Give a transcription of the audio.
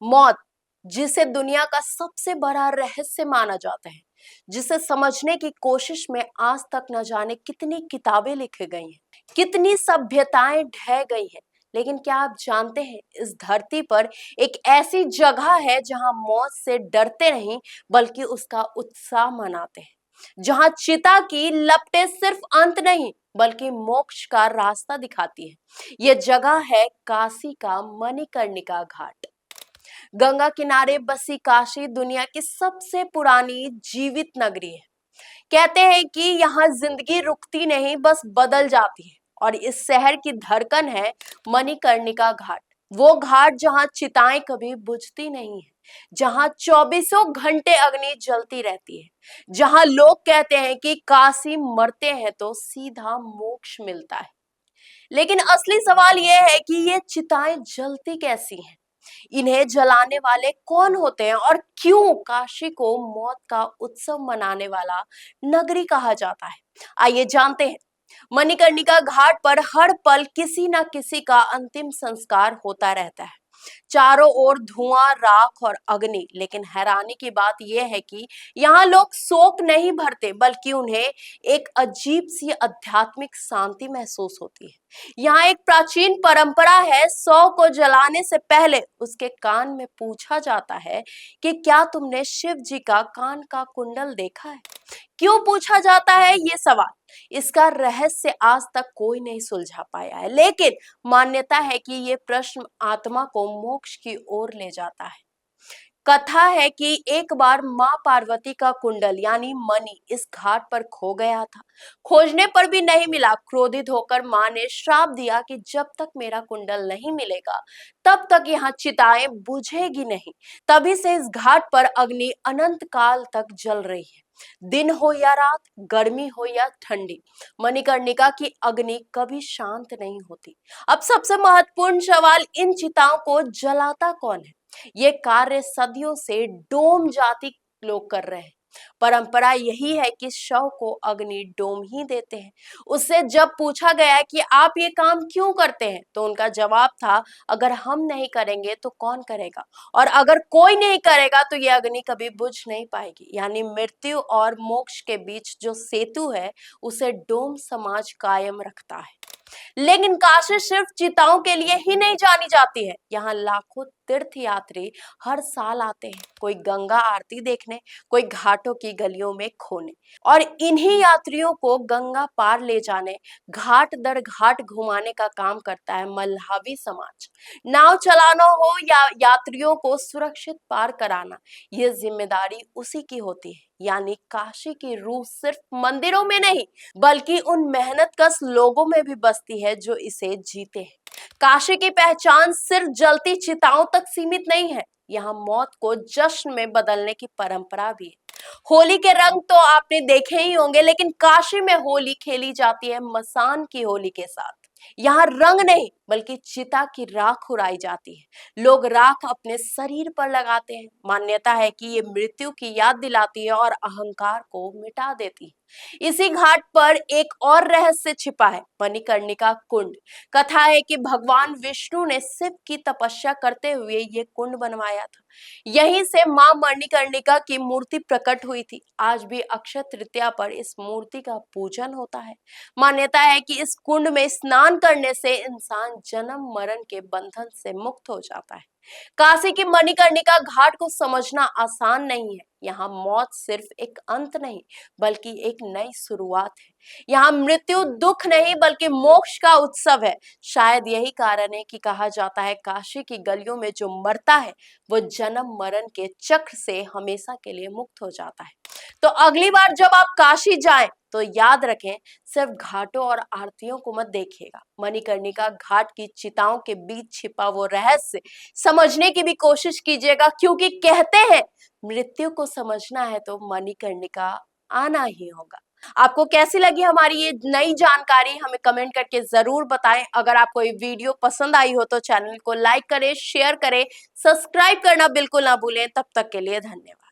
मौत, जिसे दुनिया का सबसे बड़ा रहस्य माना जाता है, जिसे समझने की कोशिश में आज तक न जाने कितनी किताबें लिखी गई हैं, कितनी सभ्यताएं ढह गई हैं। लेकिन क्या आप जानते हैं, इस धरती पर एक ऐसी जगह है जहां मौत से डरते नहीं बल्कि उसका उत्साह मनाते हैं, जहां चिता की लपटें सिर्फ अंत नहीं बल्कि मोक्ष का रास्ता दिखाती है। यह जगह है काशी का मणिकर्णिका घाट। गंगा किनारे बसी काशी दुनिया की सबसे पुरानी जीवित नगरी है। कहते हैं कि यहाँ जिंदगी रुकती नहीं, बस बदल जाती है। और इस शहर की धड़कन है मणिकर्णिका घाट। वो घाट जहाँ चिताएं कभी बुझती नहीं है, जहाँ चौबीसों घंटे अग्नि जलती रहती है, जहाँ लोग कहते हैं कि काशी मरते हैं तो सीधा मोक्ष मिलता है। लेकिन असली सवाल यह है कि ये चिताएं जलती कैसी हैं? इन्हें जलाने वाले कौन होते हैं और क्यों काशी को मौत का उत्सव मनाने वाला नगरी कहा जाता है? आइए जानते हैं। मणिकर्णिका घाट पर हर पल किसी न किसी का अंतिम संस्कार होता रहता है। चारों ओर धुआं, राख और अग्नि। लेकिन हैरानी की बात यह है कि यहाँ लोग शोक नहीं भरते बल्कि उन्हें एक अजीब सी आध्यात्मिक शांति महसूस होती है। यहाँ एक प्राचीन परंपरा है, सौ को जलाने से पहले उसके कान में पूछा जाता है कि क्या तुमने शिव जी का कान का कुंडल देखा है? क्यों पूछा जाता है ये सवाल? इसका रहस्य आज तक कोई नहीं सुलझा पाया है, लेकिन मान्यता है कि ये प्रश्न आत्मा को मोक्ष की ओर ले जाता है। कथा है कि एक बार मां पार्वती का कुंडल यानी मणि इस घाट पर खो गया था। खोजने पर भी नहीं मिला। क्रोधित होकर मां ने श्राप दिया कि जब तक मेरा कुंडल नहीं मिलेगा तब तक यहाँ चिताएं बुझेगी नहीं। तभी से इस घाट पर अग्नि अनंत काल तक जल रही है। दिन हो या रात, गर्मी हो या ठंडी, मणिकर्णिका की अग्नि कभी शांत नहीं होती। अब सबसे महत्वपूर्ण सवाल, इन चिताओं को जलाता कौन है? ये कार्य सदियों से डोम जाति लोग कर रहे हैं। परंपरा यही है कि शव को अग्नि डोम ही देते हैं। उससे जब पूछा गया कि आप ये काम क्यों करते हैं, तो उनका जवाब था, अगर हम नहीं करेंगे तो कौन करेगा, और अगर कोई नहीं करेगा तो ये अग्नि कभी बुझ नहीं पाएगी। यानी मृत्यु और मोक्ष के बीच जो सेतु है उसे डोम समाज कायम रखता है। लेकिन काशी सिर्फ चिताओं के लिए ही नहीं जानी जाती है। यहाँ लाखों तीर्थ यात्री हर साल आते हैं, कोई गंगा आरती देखने, कोई घाटों की गलियों में खोने, और इन्हीं यात्रियों को गंगा पार ले जाने, घाट दर घाट घुमाने का काम करता है मल्हावी समाज। नाव चलाना हो या यात्रियों को सुरक्षित पार कराना, ये जिम्मेदारी उसी की होती है। यानी काशी की रूह सिर्फ मंदिरों में नहीं बल्कि उन मेहनतकश लोगों में भी बसती है जो इसे जीते हैं। काशी की पहचान सिर्फ जलती चिताओं तक सीमित नहीं है। यहाँ मौत को जश्न में बदलने की परंपरा भी है। होली के रंग तो आपने देखे ही होंगे, लेकिन काशी में होली खेली जाती है मसान की होली के साथ। यहाँ रंग नहीं बल्कि चिता की राख उड़ाई जाती है। लोग राख अपने शरीर पर लगाते हैं। मान्यता है कि ये मृत्यु की याद दिलाती है और अहंकार को मिटा देती है। इसी घाट पर एक और रहस्य छिपा है, मणिकर्णिका कुंड। कथा है कि भगवान विष्णु ने शिव की तपस्या करते हुए ये कुंड बनवाया था। यहीं से मां मणिकर्णिका की मूर्ति प्रकट हुई थी। आज भी अक्षय तृतीया पर इस मूर्ति का पूजन होता है। मान्यता है कि इस कुंड में स्नान करने से इंसान जन्म मरण के बंधन से मुक्त हो जाता है। काशी की मणिकर्णिका घाट को समझना आसान नहीं है। यहाँ मौत सिर्फ एक अंत नहीं बल्कि एक नई शुरुआत है। यहाँ मृत्यु दुख नहीं बल्कि मोक्ष का उत्सव है। शायद यही कारण है कि कहा जाता है काशी की गलियों में जो मरता है वो जन्म मरण के चक्र से हमेशा के लिए मुक्त हो जाता है। तो अगली बार जब आप काशी जाएं तो याद रखें, सिर्फ घाटों और आरतियों को मत देखिएगा, मणिकर्णिका घाट की चिताओं के बीच छिपा वो रहस्य समझने की भी कोशिश कीजिएगा, क्योंकि कहते हैं मृत्यु को समझना है तो मणिकर्णिका आना ही होगा। आपको कैसी लगी हमारी ये नई जानकारी, हमें कमेंट करके जरूर बताएं। अगर आपको ये वीडियो पसंद आई हो तो चैनल को लाइक करें, शेयर करें, सब्सक्राइब करना बिल्कुल ना भूलें। तब तक के लिए धन्यवाद।